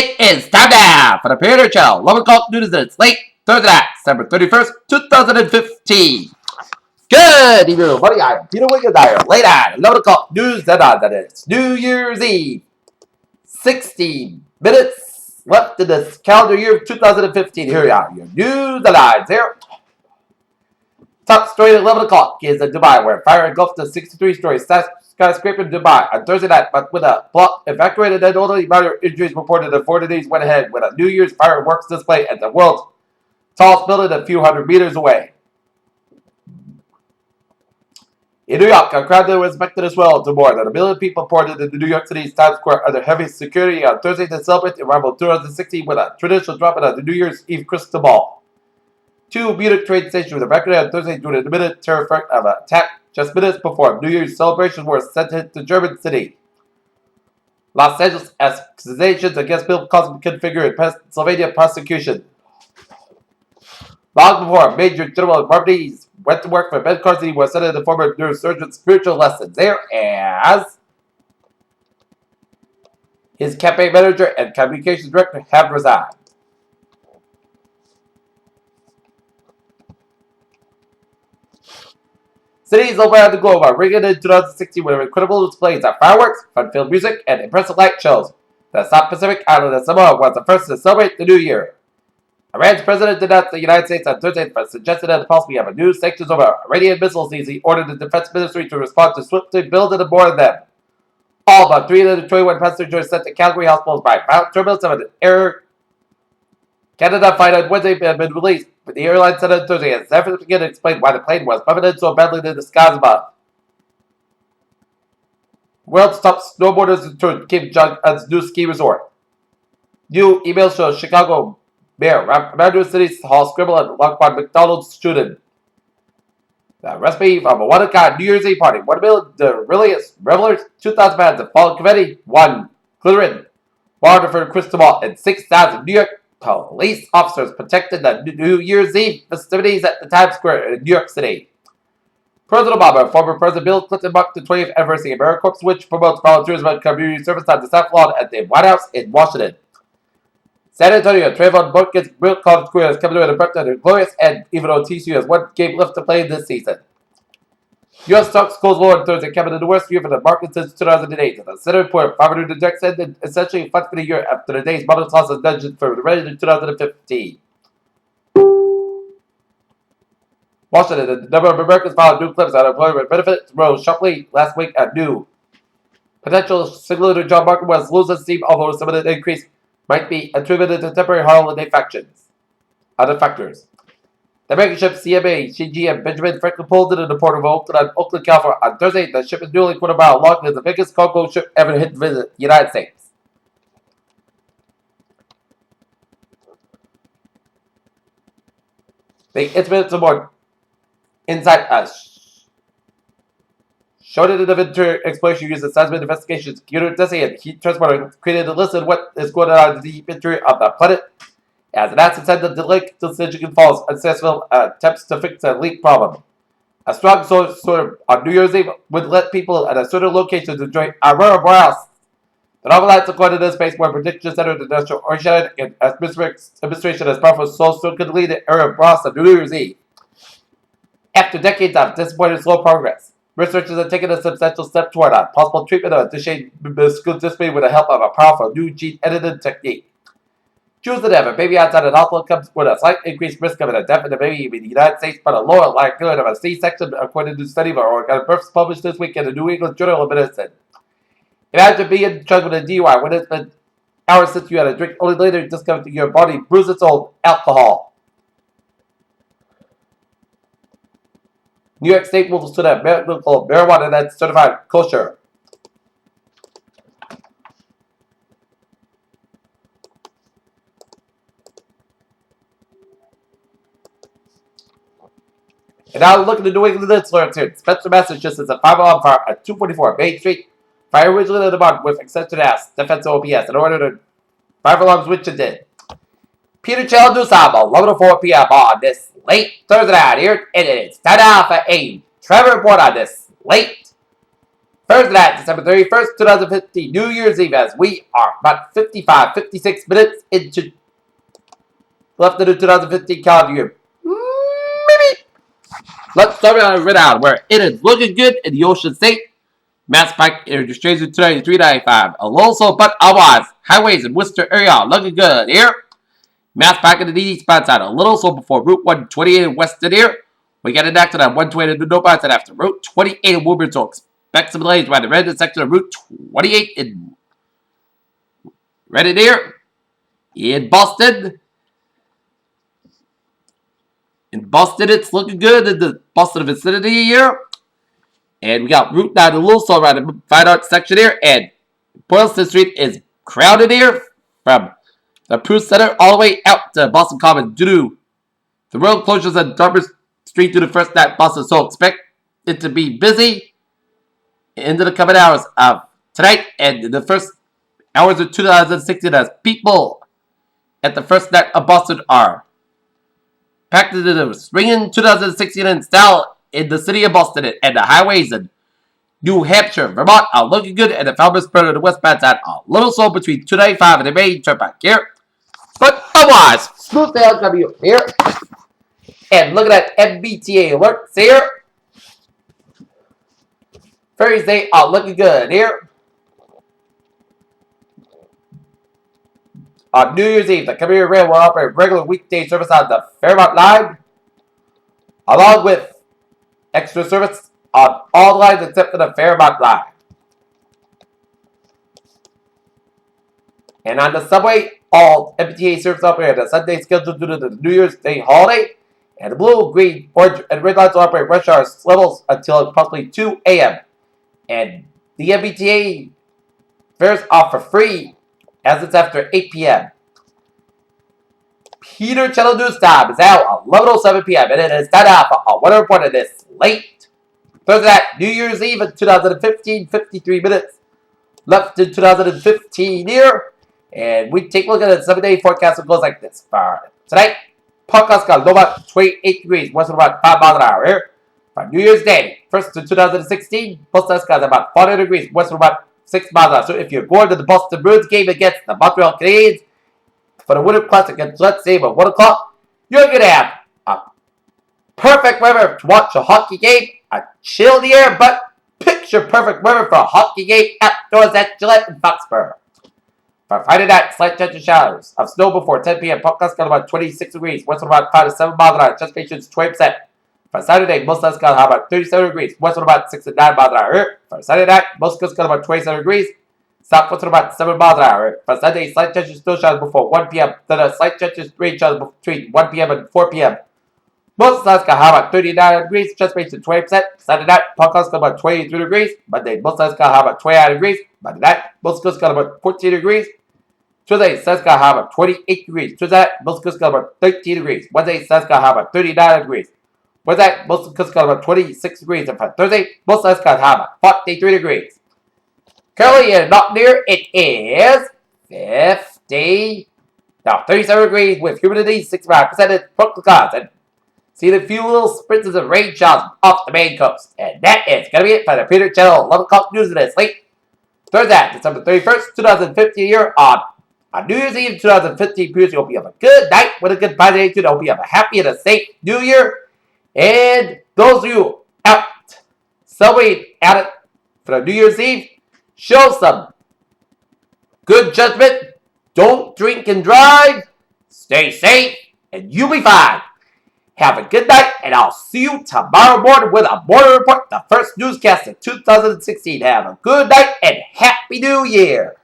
It is time now for the Peter Channel 11 o'clock news. It's late Thursday night, December 31st, 2015. Good evening, everybody. I am Peter Wiggins. I am late at 11 o'clock news. That is New Year's Eve. 16 minutes left in this calendar year of 2015. Here we are. Your news headlines here. Top story at 11 o'clock is in Dubai, where fire engulfed a 63-story skyscraper in Dubai on Thursday night, but with a block evacuated and only minor injuries reported. The 4 days went ahead with a New Year's fireworks display at the world's tallest building a few hundred meters away. In New York, a crowd that was expected as well to more than 1 million people poured into New York City's Times Square under heavy security on Thursday to celebrate the arrival of 2016 with a traditional dropping of the New Year's Eve crystal ball. 2 Munich train stations were evacuated on Thursday due to the imminent terror threat of an attack just minutes before New Year's celebrations were sent to hit the German city. Los Angeles accusations against Bill Cosby could figure in Pennsylvania prosecution. Long before Major General Barbies went to work for Ben Carson, he was sent the former neurosurgeon's spiritual lessons there as his campaign manager and communications director have resigned. Cities all around the globe are ringing in 2016 with incredible displays of fireworks, fun-filled music, and impressive light shows. The South Pacific island of Samoa was the first to celebrate the new year. Iran's president denounced the United States on Thursday for suggesting that the possibility of new sanctions over Iranian missiles. He ordered the defense ministry to respond to swiftly build and board them. All but 321 passengers sent to Calgary hospitals by violent turbulence of an Air Canada flight on Wednesday had been released, but the airline said on Thursday as efforts began to explain why the plane was plummeted so badly in the skies above. World's top snowboarders returned Kim Jong-un's new ski resort. New emails show Chicago Mayor Emmanuel City Hall scribble and Laquan McDonald's student. The recipe of a one-of-a-kind New Year's Eve party. 1 million revelers, 2,000 pounds of fallen confetti, 1 glittering Waterford crystal ball, and 6,000 New York police officers protected the New Year's Eve festivities at the Times Square in New York City. President Obama and former President Bill Clinton marked the 20th anniversary of AmeriCorps, which promotes volunteerism and community service on the South Lawn at the White House in Washington. San Antonio, Trayvon Burton's Bill College career has come to an abrupt and glorious end, even though TCU has 1 game left to play this season. U.S. stocks closed lower on Thursday, coming in the worst year for the market since 2008. The Senate report, 500 index ended essentially flat for the year after the day's modest loss of dungeon for the rest of 2015. Washington, the number of Americans filed new claims on unemployment benefits rose sharply last week at new. Potential single job market was losing steam, although some of the increase might be attributed to temporary holiday factions. Other factors. The American ship CMA, CG, and Benjamin Franklin pulled into the port of Oakland, California on Thursday. The ship is nearly a quarter mile long and is the biggest cargo ship ever to visit the United States. The intimate some more insight showed that the Ventura exploration uses seismic investigations, computer testing, and heat transporter created to listen what is going on in the deep interior of the planet. As NASA said that the lake to Michigan Falls unsuccessful attempts to fix a leak problem. A strong storm on New Year's Eve would let people at a certain location enjoy aurora borealis. The novel lights according to the Space War Prediction Center, the National Oceanic and Administration as powerful soul could lead the aurora borealis on New Year's Eve. After decades of disappointing slow progress, researchers have taken a substantial step toward a possible treatment of Duchenne muscular dystrophy with the help of a powerful new gene editing technique. Choose to have a baby outside an hospital comes with a slight increased risk of a death in the baby in the United States, but a lower likelihood of a C-section, according to a study by organ births published this week in the New England Journal of Medicine. Imagine being charged with a DUI when it's been hours since you had a drink, only later discovering your body bruises its own alcohol. New York State will soon have medical marijuana that's certified kosher. And now look at the New England Insular here. Spencer, Massachusetts, a 5-alarm fire at 244 Main Street. Fire originally lit about with extension ass defense OPS in order to 5 alarms, which it did. Peter Channel News Time, 11:04 p.m. on this late Thursday night here. It is time now for a Trevor report on this late Thursday night, December 31st, 2015, New Year's Eve, as we are about 56 minutes into left in the 2015 calendar year. Maybe. Let's start on a red out where it is looking good in the Ocean State. Mass Pike Exchange 293.95. A little slow, but otherwise, highways in Worcester area looking good here. Mass Pike in the east side, a little slow before Route 128 in Weston here. We get it back to that 120 in the north side after Route 28 in Woburn, so expect some delays by the red section of Route 28 in Reddit here. In Boston. In Boston, it's looking good in the Boston vicinity here. And we got Route 9 a little slow around the Fine Arts section here. And Boylston Street is crowded here from the Prue Center all the way out to Boston Commons due to the road closures on Dartmouth Street due to first night buses. So expect it to be busy into the coming hours of tonight and the first hours of 2016 as people at the first night of Boston are packed into the spring 2016 in style in the city of Boston, and the highways in New Hampshire, Vermont are looking good, and the Falmouth Spur of the westbound side are a little slow between 295 and the main turnpike here. But otherwise, smooth sailing coming here. And looking at MBTA alerts here. Ferries, they are looking good here. On New Year's Eve, the Commuter Rail will operate regular weekday service on the Fairmont line, along with extra service on all lines except for the Fairmont line. And on the subway, all MBTA service operate on Sunday scheduled due to the New Year's Day holiday. And the blue, green, orange, and red lines will operate rush hour levels until approximately 2 a.m. And the MBTA fares are for free as it's after 8 p.m. Peter Channel News time is now 11:07 p.m. and it is time now for a weather report of this late Thursday night, New Year's Eve in 2015, 53 minutes left in 2015 here. And we take a look at the 7-day forecast. It goes like this. For tonight, podcast got low about 28 degrees, west of about 5 miles an hour here. For New Year's Day, first in 2016, podcast got about 40 degrees, west of about 6 miles an hour. So if you're going to the Boston Bruins game against the Montreal Canadiens for the Winter Classic against, let's say, at 1 o'clock, you're going to have a perfect weather to watch a hockey game, a chill in the air, but picture perfect weather for a hockey game outdoors at Gillette in Foxborough. For Friday night, slight chance of showers of snow before 10 p.m. Podcast got about 26 degrees, west of about 5 to 7 miles an hour, anticipations 20%. For Saturday, most of us got about 37 degrees, west of about 6 to 9 miles an hour. For Saturday night, most of us got about 27 degrees, south west of about 7 miles an hour. For Sunday, slight chance of snow showers before 1 p.m. Then a slight chance of rain showers between 1 p.m. and 4 p.m. Most of us got about 39 degrees, anticipations 20%. Saturday night, podcast got about 23 degrees. Monday, most of us got about 29 degrees. Monday night, most of us got about 14 degrees. Tuesday, sun's gonna have about 28 degrees. Tuesday, most of us got about 13 degrees. Wednesday, sun's gonna have about 39 degrees. Wednesday, most of us got about 26 degrees. And for Thursday, most of us gonna have about 43 degrees. Currently in Mountaineer, it is 37 degrees with humidity 65%. It's broken clouds and see the few little sprinkles of rain showers off the main coast. And that is gonna be it for the Peter Channel 11 o'clock news of this late Thursday, December 31st, 2015 here on New Year's Eve 2015, Peter, hope you have a good night with a good positive attitude. I hope you have a happy and a safe New Year. And those of you out celebrating at it for the New Year's Eve, show some good judgment. Don't drink and drive. Stay safe, and you'll be fine. Have a good night, and I'll see you tomorrow morning with a morning report, the first newscast of 2016. Have a good night, and Happy New Year.